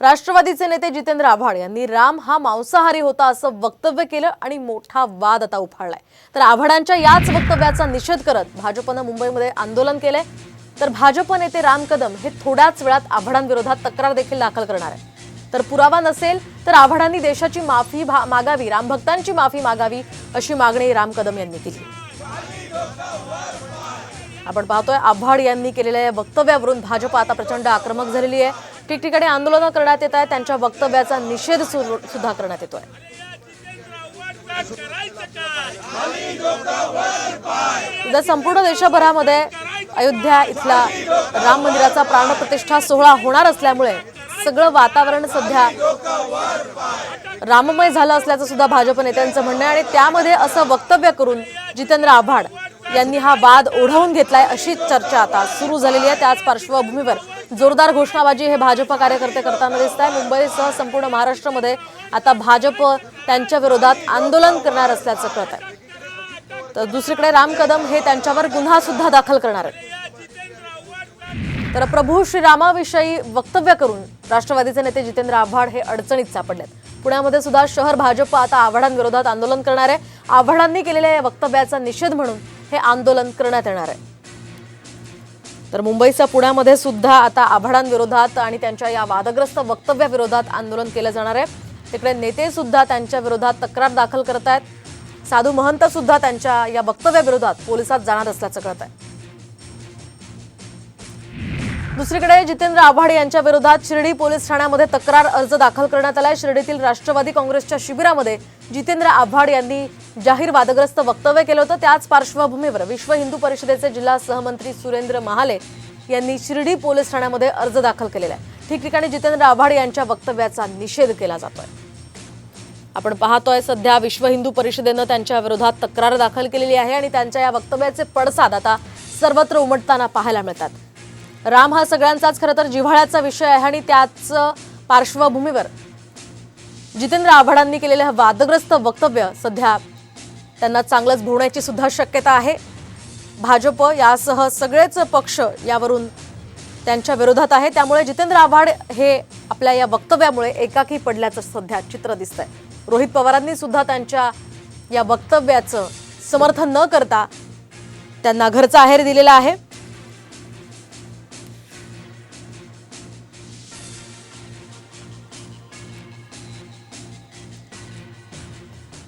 राष्ट्रवादीचे नेते जितेंद्र आव्हाड यांनी राम हा मांसाहारी होता असं वक्तव्य केलं आणि मोठा वाद आता उफाळलाय। तर आव्हाडांच्या याच वक्तव्याचा निषेध करत भाजपने मुंबईमध्ये आंदोलन केलंय। तर भाजप नेते राम कदम हे थोड्याच वेळात आव्हाडांविरोधात तक्रार देखील दाखल करणार आहेत। तर पुरावा नसेल तर आव्हाडांनी देशाची माफी मागावी, राम भक्तांची माफी मागावी अशी मागणी राम कदम यांनी केली। आपण पाहतोय आव्हाड यांनी केलेल्या वक्तव्यावरून भाजप आता प्रचंड आक्रमक झालेली आहे। ठिकठिकाणी आंदोलन करण्यात येत आहे, त्यांच्या वक्तव्याचा निषेध सुद्धा करण्यात येतोय। उद्या संपूर्ण देशभरामध्ये अयोध्या इथला राम मंदिराचा प्राणप्रतिष्ठा सोहळा होणार असल्यामुळे सगळं वातावरण सध्या राममय झालं असल्याचं सुद्धा भाजप नेत्यांचं म्हणणं आहे। आणि त्यामध्ये असं वक्तव्य करून जितेंद्र आव्हाड यांनी हा वाद ओढवून घेतलाय अशी चर्चा आता सुरू झालेली आहे। त्याच पार्श्वभूमीवर जोरदार घोषणाबाजी हे भाजप कार्यकर्ते करताना दिसत आहे। मुंबईसह संपूर्ण महाराष्ट्रामध्ये आता भाजप त्यांच्या विरोधात आंदोलन करणार असल्याचं कळत आहे। तर दुसरीकडे राम कदम हे त्यांच्यावर गुन्हा सुद्धा दाखल करणार आहेत। तर प्रभू श्रीरामाविषयी वक्तव्य करून राष्ट्रवादीचे नेते जितेंद्र आव्हाड हे अडचणीत सापडलेत। पुण्यामध्ये सुद्धा शहर भाजप आता आव्हाडांविरोधात आंदोलन करणार आहे। आव्हाडांनी केलेल्या वक्तव्याचा निषेध म्हणून हे आंदोलन करण्यात येणार आहे। तर मुंबईसह पुण्यामध्ये सुद्धा आता आव्हाडांविरोधात आणि त्यांच्या या वादग्रस्त वक्तव्याविरोधात आंदोलन केलं जाणार आहे। तिकडे नेते सुद्धा त्यांच्या विरोधात तक्रार दाखल करत आहेत। साधू महंत सुद्धा त्यांच्या या वक्तव्याविरोधात पोलिसात जाणार असल्याचं कळत आहे। दुसरीकडे जितेंद्र आव्हाड यांच्या विरोधात शिर्डी पोलीस ठाण्यामध्ये तक्रार अर्ज दाखल करण्यात आलाय। शिर्डीतील राष्ट्रवादी काँग्रेसच्या शिबिरामध्ये जितेंद्र आव्हाड यांनी जाहीर वादग्रस्त वक्तव्य केलं होतं। त्याच पार्श्वभूमीवर विश्व हिंदू परिषदेचे जिल्हा सहमंत्री सुरेंद्र महाले यांनी शिर्डी पोलीस ठाण्यामध्ये अर्ज दाखल केलेला आहे। ठिकठिकाणी जितेंद्र आव्हाड यांच्या वक्तव्याचा निषेध केला जातोय। आपण पाहतोय सध्या विश्व हिंदू परिषदेनं त्यांच्या विरोधात तक्रार दाखल केलेली आहे आणि त्यांच्या या वक्तव्याचे पडसाद आता सर्वत्र उमटताना पाहायला मिळतात। राम हा सगळ्यांचाच खरं तर जिव्हाळ्याचा विषय आहे आणि त्याच पार्श्वभूमीवर जितेंद्र आव्हाडांनी केलेले वादग्रस्त वक्तव्य सध्या त्यांना चांगलंच भोवण्याची सुद्धा शक्यता आहे। भाजप यासह सगळेच पक्ष यावरून त्यांच्या विरोधात आहे। त्यामुळे जितेंद्र आव्हाड हे आपल्या या वक्तव्यामुळे एकाकी पडल्याचं सध्या चित्र दिसतंय। रोहित पवारांनी सुद्धा त्यांच्या या वक्तव्याचं समर्थन न करता त्यांना घरचा आहेर दिलेला आहे।